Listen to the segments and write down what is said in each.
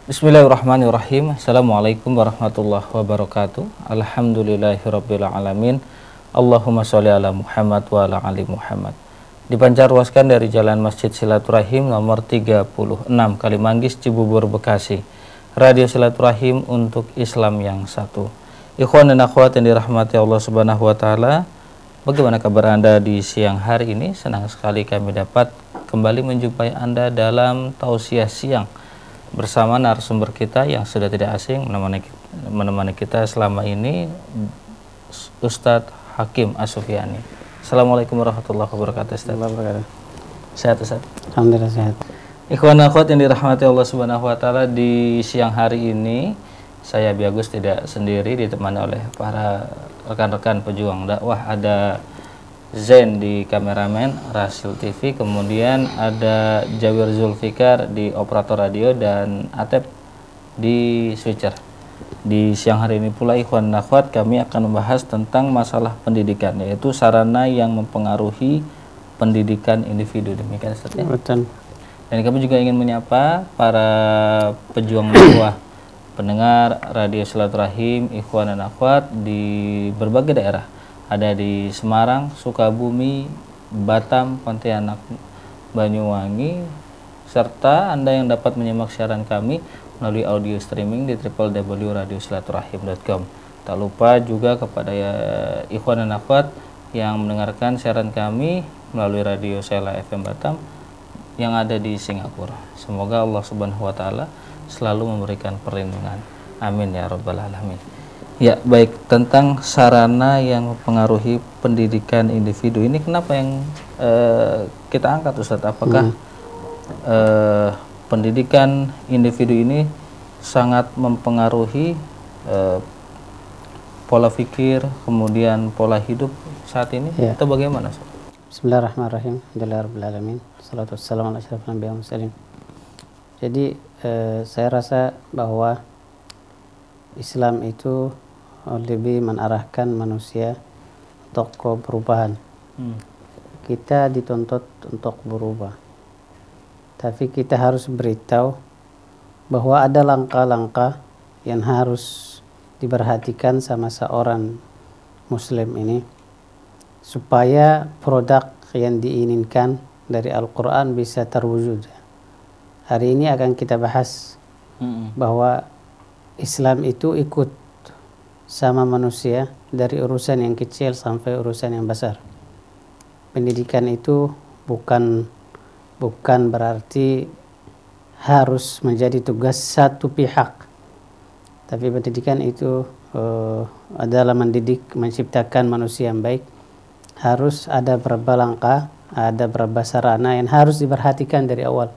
Bismillahirrahmanirrahim. Assalamualaikum warahmatullahi wabarakatuh. Alhamdulillahirabbil alamin. Allahumma sholli ala Muhammad wa ala ali Muhammad. Dipancarluaskan dari Jalan Masjid Silaturahim nomor 36 Kalimanggis, Cibubur, Bekasi. Radio Silaturahim untuk Islam yang satu. Ikhwan dan akhwat yang dirahmati Allah Subhanahu wa taala, bagaimana kabar Anda di siang hari ini? Senang sekali kami dapat kembali menjumpai Anda dalam tausiah siang bersama narasumber kita yang sudah tidak asing menemani kita selama ini, Ustadz Hakim As-Sufyani. Assalamualaikum warahmatullahi wabarakatuh. Sehat Ustadz? Alhamdulillah sehat. Ikhwan akhwat yang dirahmati Allah Subhanahu wa taala, di siang hari ini saya Biagus tidak sendiri, ditemani oleh para rekan-rekan pejuang dakwah. Ada Zain di kameramen Rasil TV, kemudian ada Jawir Zulfikar di operator radio, dan Atep di switcher. Di siang hari ini pula ikhwan dan akhwat, kami akan membahas tentang masalah pendidikan, yaitu sarana yang mempengaruhi pendidikan individu. Demikian Ustaz ya? Betul. Dan kami juga ingin menyapa para pejuang dakwah, pendengar radio Silaturahim, ikhwan dan akhwat di berbagai daerah. Ada di Semarang, Sukabumi, Batam, Pontianak, Banyuwangi, serta Anda yang dapat menyimak siaran kami melalui audio streaming di www.radiosilaturahim.com. Tak lupa juga kepada ikhwan dan akhwat yang mendengarkan siaran kami melalui radio Sela FM Batam yang ada di Singapura. Semoga Allah Subhanahu wa taala selalu memberikan perlindungan. Amin ya rabbal alamin. Ya, baik, tentang sarana yang mempengaruhi pendidikan individu ini, kenapa yang kita angkat Ustadz? Apakah pendidikan individu ini sangat mempengaruhi pola pikir, kemudian pola hidup saat ini, atau bagaimana Ustadz? Bismillahirrahmanirrahim. Alhamdulillahirabbil Salatu wassalamu ala asyrafil anbiya'i wal mursalin. Jadi saya rasa bahwa Islam itu lebih mengarahkan manusia untuk perubahan. Kita dituntut untuk berubah, tapi kita harus beritahu bahwa ada langkah-langkah yang harus diperhatikan sama seorang muslim ini supaya produk yang diinginkan dari Al-Quran bisa terwujud. Hari ini akan kita bahas bahwa Islam itu ikut sama manusia dari urusan yang kecil sampai urusan yang besar. Pendidikan itu bukan berarti harus menjadi tugas satu pihak, tapi pendidikan itu adalah mendidik, menciptakan manusia yang baik. Harus ada beberapa langkah, ada beberapa sarana yang harus diperhatikan dari awal.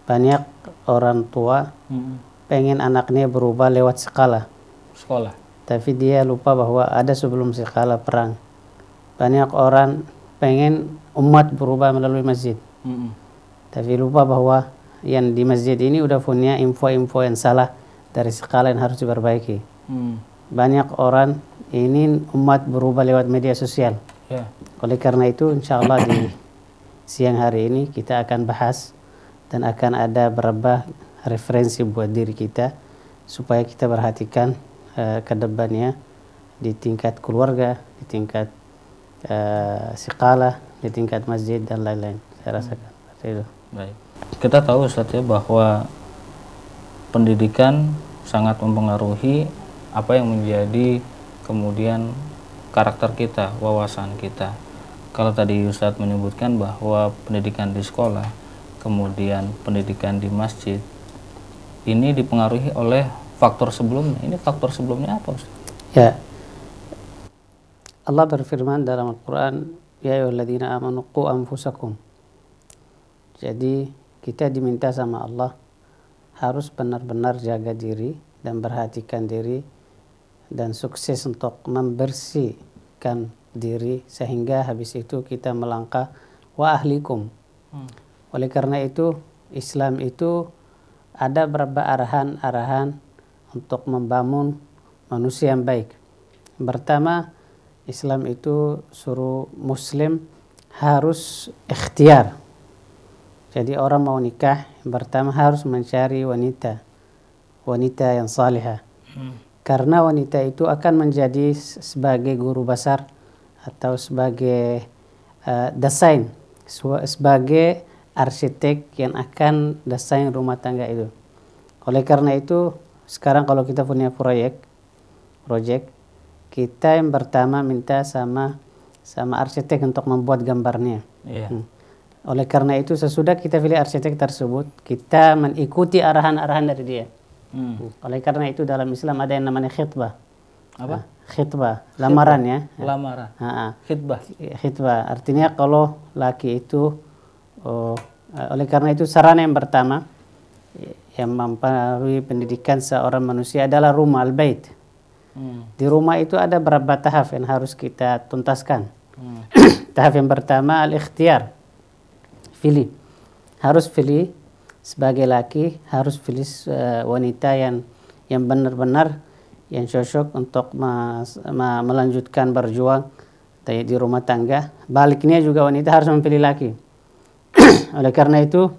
Banyak orang tua pengen anaknya berubah lewat sekolah, tapi dia lupa bahwa ada sebelum sekolah perang. Banyak orang pengen umat berubah melalui masjid, tapi lupa bahwa yang di masjid ini udah punya info-info yang salah dari sekolah yang harus diperbaiki. Banyak orang ingin umat berubah lewat media sosial. Oleh karena itu, insya Allah di siang hari ini kita akan bahas dan akan ada beberapa referensi buat diri kita supaya kita perhatikan ke depannya di tingkat keluarga, di tingkat sekolah, di tingkat masjid dan lain-lain. Saya rasakan seperti itu. Baik. Kita tahu Ustaz ya bahwa pendidikan sangat mempengaruhi apa yang menjadi kemudian karakter kita, wawasan kita. Kalau tadi Ustaz menyebutkan bahwa pendidikan di sekolah, kemudian pendidikan di masjid, ini dipengaruhi oleh faktor sebelumnya. Ini faktor sebelumnya apa Ustaz? Ya, Allah berfirman dalam Al-Quran, ya ayyuhalladzina amanu qu anfusakum. Jadi kita diminta sama Allah harus benar-benar jaga diri dan perhatikan diri dan sukses untuk membersihkan diri sehingga habis itu kita melangkah wa ahlikum. Oleh karena itu Islam itu ada beberapa arahan-arahan untuk membangun manusia yang baik. Pertama, Islam itu suruh muslim harus ikhtiar. Jadi orang mau nikah, pertama harus mencari wanita wanita yang salihah. Karena wanita itu akan menjadi sebagai guru besar atau sebagai desain, sebagai arsitek yang akan desain rumah tangga itu. Oleh karena itu, sekarang kalau kita punya project, kita yang pertama minta sama arsitek untuk membuat gambarnya. Oleh karena itu, sesudah kita pilih arsitek tersebut, kita mengikuti arahan-arahan dari dia. Oleh karena itu, dalam Islam ada yang namanya khitbah. Apa? Khitbah, lamaran ya. Lamaran. Khitbah. Khitbah, artinya kalau laki itu, oleh karena itu sarana yang pertama yang mempengaruhi pendidikan seorang manusia adalah rumah, al-bait. Di rumah itu ada beberapa tahap yang harus kita tuntaskan. Tahap yang pertama al-ikhtiyar, pilih. Harus pilih sebagai laki, harus pilih wanita yang benar-benar yang cocok untuk melanjutkan berjuang di rumah tangga. Baliknya juga wanita harus memilih laki. Oleh karena itu,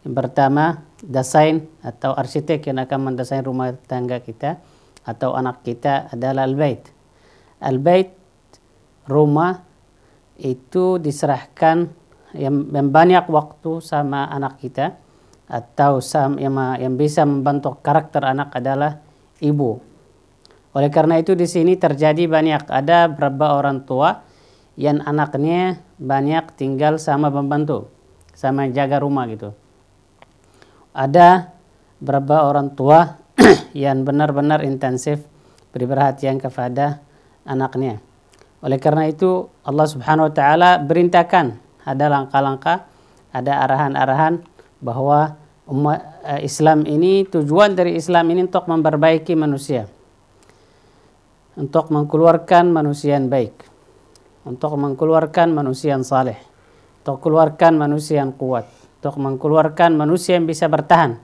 yang pertama desain atau arsitek yang akan mendesain rumah tangga kita atau anak kita adalah al-bait. Al-bait, rumah itu diserahkan yang banyak waktu sama anak kita atau yang bisa membentuk karakter anak adalah ibu. Oleh karena itu di sini terjadi ada beberapa orang tua yang anaknya banyak tinggal sama pembantu, sama jaga rumah gitu. Ada beberapa orang tua yang benar-benar intensif beri perhatian kepada anaknya. Oleh karena itu Allah Subhanahu wa taala perintahkan, ada langkah-langkah, ada arahan-arahan bahwa Islam ini, tujuan dari Islam ini untuk memperbaiki manusia, untuk mengeluarkan manusia yang baik, untuk mengeluarkan manusia yang saleh, untuk mengeluarkan manusia yang kuat, untuk mengeluarkan manusia yang bisa bertahan.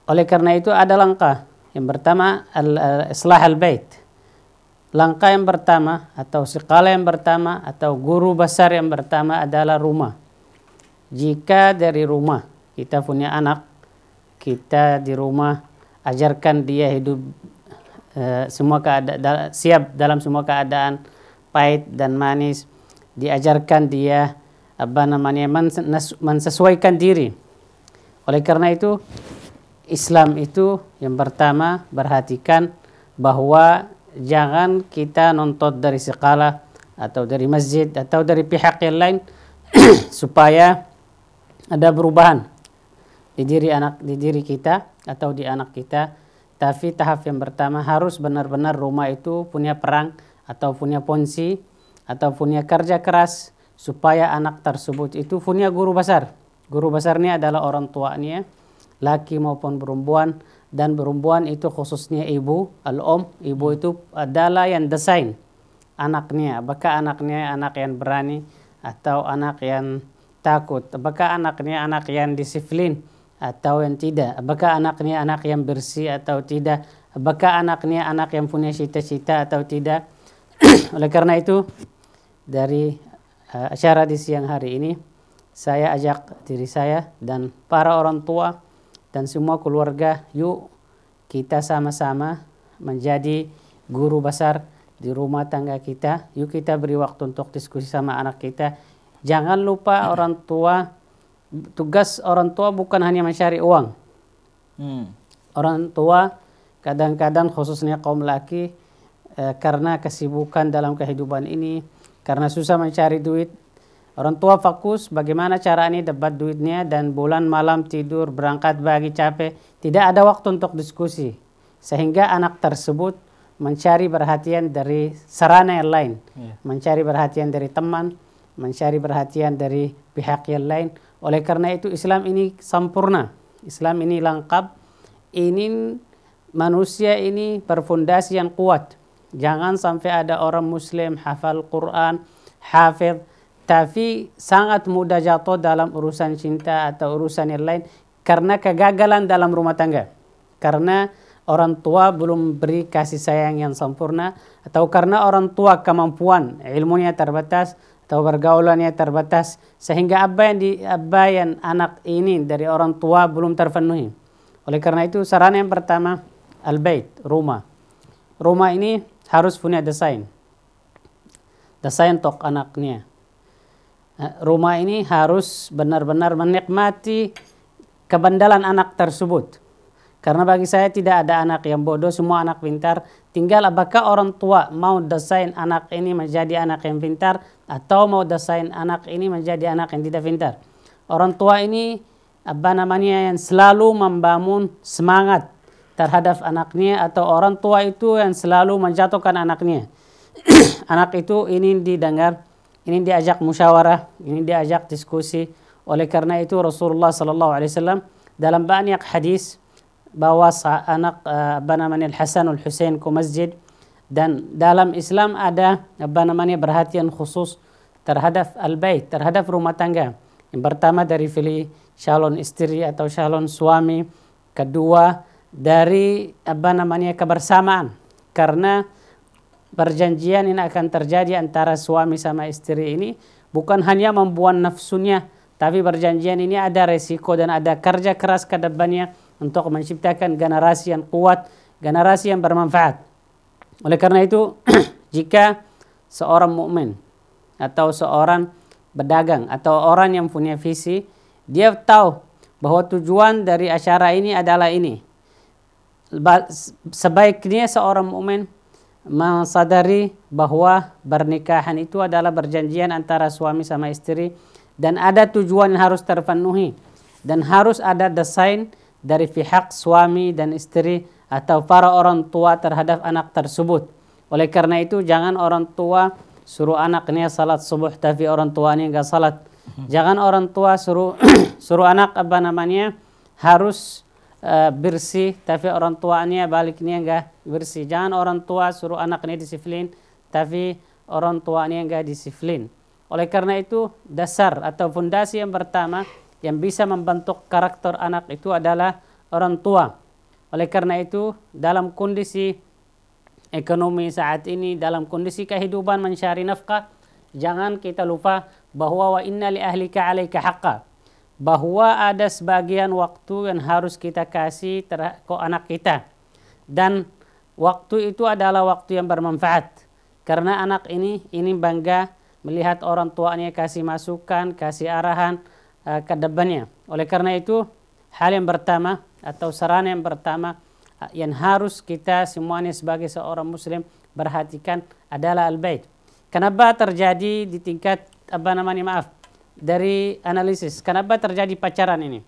Oleh karena itu ada langkah. Yang pertama islah al-bait. Langkah yang pertama atau skala yang pertama atau guru besar yang pertama adalah rumah. Jika dari rumah kita punya anak, kita di rumah ajarkan dia hidup siap dalam semua keadaan, pahit dan manis. Diajarkan dia mensesuaikan diri. Oleh karena itu Islam itu yang pertama perhatikan bahwa jangan kita nuntut dari sekolah atau dari masjid atau dari pihak yang lain supaya ada perubahan di diri kita atau di anak kita. Tapi tahap yang pertama harus benar-benar rumah itu punya perang atau punya fungsi atau punya kerja keras supaya anak tersebut itu punya guru besar. Guru besarnya adalah orang tuanya, laki maupun perempuan, dan perempuan itu khususnya ibu, ibu itu adalah yang desain anaknya. Apakah anaknya anak yang berani atau anak yang takut? Apakah anaknya anak yang disiplin atau yang tidak? Apakah anaknya anak yang bersih atau tidak? Apakah anaknya anak yang punya cita-cita atau tidak? Oleh karena itu dari acara di siang hari ini saya ajak diri saya dan para orang tua dan semua keluarga, yuk kita sama-sama menjadi guru besar di rumah tangga kita. Yuk kita beri waktu untuk diskusi sama anak kita. Jangan lupa orang tua, tugas orang tua bukan hanya mencari uang. Orang tua kadang-kadang khususnya kaum laki karena kesibukan dalam kehidupan ini, karena susah mencari duit, orang tua fokus bagaimana caranya dapat duitnya dan bulan malam tidur, berangkat pagi capek, tidak ada waktu untuk diskusi. Sehingga anak tersebut mencari perhatian dari sarana yang lain, mencari perhatian dari teman, mencari perhatian dari pihak yang lain. Oleh karena itu Islam ini sempurna, Islam ini lengkap, ini manusia ini berfondasi yang kuat. Jangan sampai ada orang muslim hafal Quran, hafidh, tapi sangat mudah jatuh dalam urusan cinta atau urusan yang lain karena kegagalan dalam rumah tangga. Karena orang tua belum beri kasih sayang yang sempurna, atau karena orang tua kemampuan ilmunya terbatas atau pergaulannya terbatas, sehingga apa yang anak ini dari orang tua belum terpenuhi. Oleh karena itu sarana yang pertama al-bait, rumah. Rumah ini harus punya desain. Desain untuk anaknya. Rumah ini harus benar-benar menikmati kebandalan anak tersebut. Karena bagi saya tidak ada anak yang bodoh, semua anak pintar. Tinggal apakah orang tua mau desain anak ini menjadi anak yang pintar atau mau desain anak ini menjadi anak yang tidak pintar. Orang tua ini yang selalu membangun semangat terhadap anaknya, atau orang tua itu yang selalu menjatuhkan anaknya. Anak itu ini didengar, ini diajak musyawarah, ini diajak diskusi. Oleh karena itu Rasulullah SAW dalam banyak hadis bawa anak Al-Hasan Al-Husain ke masjid, dan dalam Islam ada perhatian khusus terhadap al-bait, terhadap rumah tangga. Yang pertama dari pilih calon istri atau calon suami, kedua dari kebersamaan, karena perjanjian ini akan terjadi antara suami sama istri ini bukan hanya membuat nafsunya, tapi perjanjian ini ada resiko dan ada kerja keras ke depannya untuk menciptakan generasi yang kuat, generasi yang bermanfaat. Oleh karena itu, jika seorang mukmin atau seorang pedagang atau orang yang punya visi, dia tahu bahwa tujuan dari acara ini adalah ini. Sebaiknya seorang mukmin mensadari bahwa pernikahan itu adalah perjanjian antara suami sama istri, dan ada tujuan yang harus terpenuhi, dan harus ada desain dari pihak suami dan istri atau para orang tua terhadap anak tersebut. Oleh karena itu jangan orang tua suruh anaknya salat subuh tapi orang tuanya enggak salat. Jangan orang tua suruh anak harus bersih tapi orang tuanya baliknya enggak bersih. Jangan orang tua suruh anaknya disiplin tapi orang tuanya enggak disiplin. Oleh karena itu dasar atau fondasi yang pertama yang bisa membentuk karakter anak itu adalah orang tua. Oleh karena itu dalam kondisi ekonomi saat ini, dalam kondisi kehidupan mencari nafkah, jangan kita lupa bahwa wa inna li ahlika 'alaika haqqa, bahwa ada sebagian waktu yang harus kita kasih ke anak kita, dan waktu itu adalah waktu yang bermanfaat, karena anak ini bangga melihat orang tuanya kasih masukan, kasih arahan ke depannya. Oleh karena itu hal yang pertama atau sarana yang pertama yang harus kita semuanya sebagai seorang muslim perhatikan adalah al-bait. Kenapa terjadi di tingkat dari analisis, kenapa terjadi pacaran ini?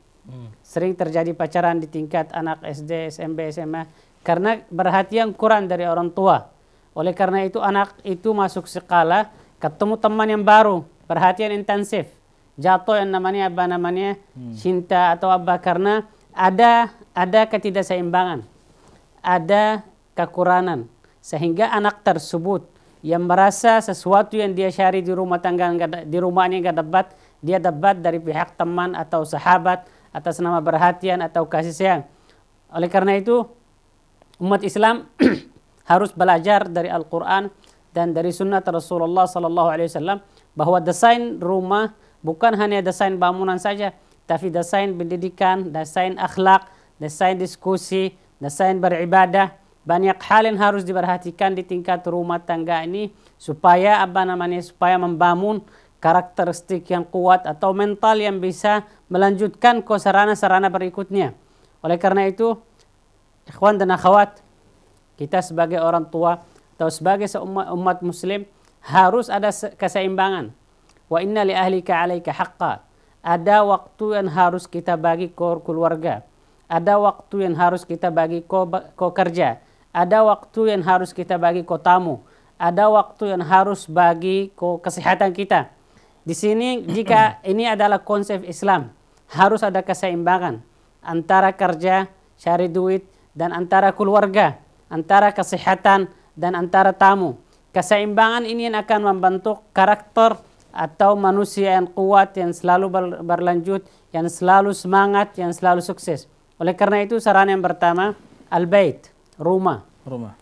Sering terjadi pacaran di tingkat anak SD, SMP, SMA karena perhatian kurang dari orang tua. Oleh karena itu anak itu masuk sekolah, ketemu teman yang baru, perhatian intensif, jatuh yang namanya cinta atau karena ada ketidakseimbangan, ada kekurangan, sehingga anak tersebut yang merasa sesuatu yang dia cari di rumah tangga, di rumahnya enggak dapat, dia dapat dari pihak teman atau sahabat atas nama perhatian atau kasih sayang. Oleh karena itu umat Islam harus belajar dari Al-Quran dan dari sunnah Rasulullah SAW bahwa desain rumah bukan hanya desain bangunan saja, tapi desain pendidikan, desain akhlak, desain diskusi, desain beribadah. Banyak hal yang harus diperhatikan di tingkat rumah tangga ini supaya supaya membangun karakteristik yang kuat atau mental yang bisa melanjutkan ke sarana-sarana berikutnya. Oleh karena itu, ikhwan dan akhwat, kita sebagai orang tua atau sebagai umat muslim harus ada keseimbangan. Wa inna li ahlika 'alaika haqqa. Ada waktu yang harus kita bagi ke keluarga. Ada waktu yang harus kita bagi ke kerja. Ada waktu yang harus kita bagi ke tamu. Ada waktu yang harus bagi ke kesehatan kita. Di sini jika ini adalah konsep Islam, harus ada keseimbangan antara kerja, cari duit, dan antara keluarga, antara kesehatan dan antara tamu. Keseimbangan ini yang akan membentuk karakter atau manusia yang kuat, yang selalu berlanjut, yang selalu semangat, yang selalu sukses. Oleh karena itu saran yang pertama, al-bait, rumah.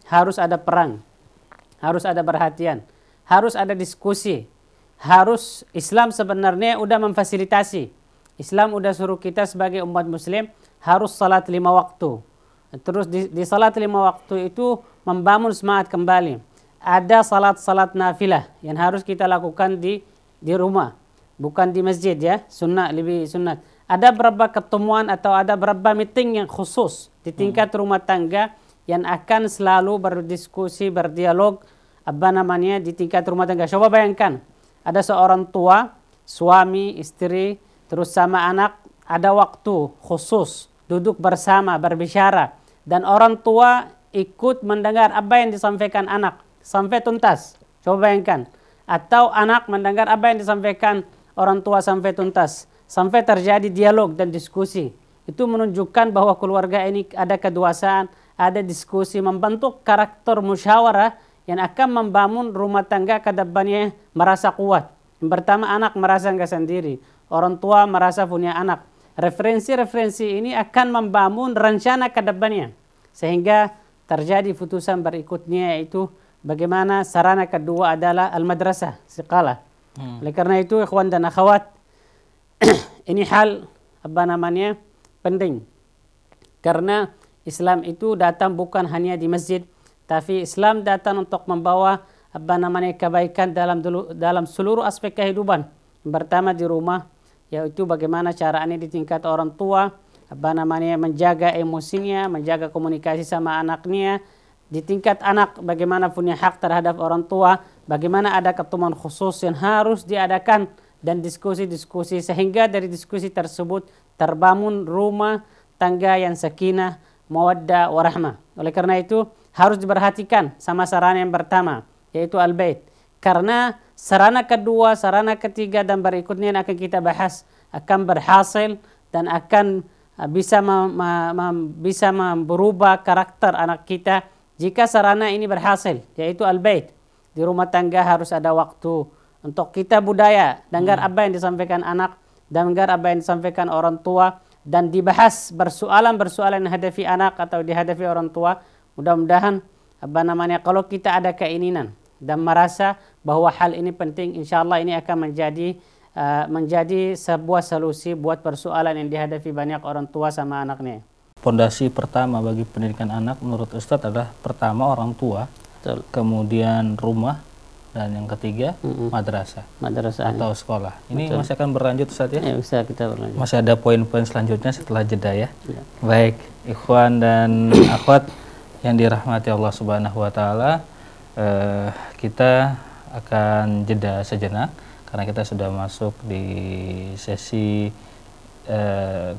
Harus ada perang, harus ada perhatian, harus ada diskusi. Islam sebenarnya udah memfasilitasi. Islam udah suruh kita sebagai umat muslim harus salat 5 waktu. Terus di salat 5 waktu itu membangun semangat kembali. Ada salat-salat nafilah yang harus kita lakukan di rumah, bukan di masjid ya, sunnah, lebih sunnah. Ada beberapa ketemuan atau ada beberapa meeting yang khusus di tingkat rumah tangga yang akan selalu berdiskusi, berdialog di tingkat rumah tangga. Coba bayangkan, ada seorang tua, suami, istri, terus sama anak, ada waktu khusus duduk bersama berbicara dan orang tua ikut mendengar apa yang disampaikan anak sampai tuntas. Coba bayangkan. Atau anak mendengar apa yang disampaikan orang tua sampai tuntas, sampai terjadi dialog dan diskusi. Itu menunjukkan bahwa keluarga ini ada kedewasaan, ada diskusi, membentuk karakter musyawarah yang akan membangun rumah tangga ke depannya merasa kuat. Yang pertama, anak merasa enggak sendiri, orang tua merasa punya anak. Referensi-referensi ini akan membangun rencana ke depannya sehingga terjadi putusan berikutnya, yaitu bagaimana sarana kedua adalah al-madrasah sekolah. Oleh karena itu ikhwan dan akhwat, ini hal penting, karena Islam itu datang bukan hanya di masjid, tapi Islam datang untuk membawa kebaikan dalam seluruh aspek kehidupan. Yang pertama di rumah, yaitu bagaimana caranya di tingkat orang tua menjaga emosinya, menjaga komunikasi sama anaknya. Di tingkat anak, bagaimana punya hak terhadap orang tua, bagaimana ada ketemuan khusus yang harus diadakan dan diskusi-diskusi, sehingga dari diskusi tersebut terbangun rumah tangga yang sakinah, mawaddah, warahmah. Oleh karena itu harus diperhatikan sama sarana yang pertama, yaitu al-bait. Karena sarana kedua, sarana ketiga dan berikutnya yang akan kita bahas akan berhasil dan akan bisa berubah karakter anak kita jika sarana ini berhasil, yaitu al-bait. Di rumah tangga harus ada waktu untuk kita budaya, dengar apa yang disampaikan anak, dengar apa yang disampaikan orang tua, dan dibahas persoalan-persoalan yang dihadapi anak atau dihadapi orang tua. Mudah-mudahan kalau kita ada keinginan dan merasa bahwa hal ini penting, insya Allah ini akan menjadi sebuah solusi buat persoalan yang dihadapi banyak orang tua sama anaknya. Pondasi pertama bagi pendidikan anak menurut Ustadz adalah pertama orang tua, betul, kemudian rumah, dan yang ketiga madrasah atau sekolah. Ini betul, masih akan berlanjut Ustadz ya? Ya, bisa kita berlanjut. Masih ada poin-poin selanjutnya setelah jeda ya? Ya. Baik, ikhwan dan akhwat yang dirahmati Allah Subhanahu wa taala, kita akan jeda sejenak karena kita sudah masuk di sesi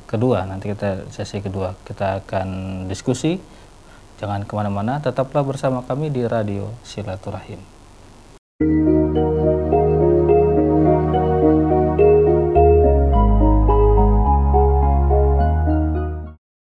kedua. Nanti sesi kedua kita akan diskusi. Jangan kemana-mana, tetaplah bersama kami di Radio Silaturahim.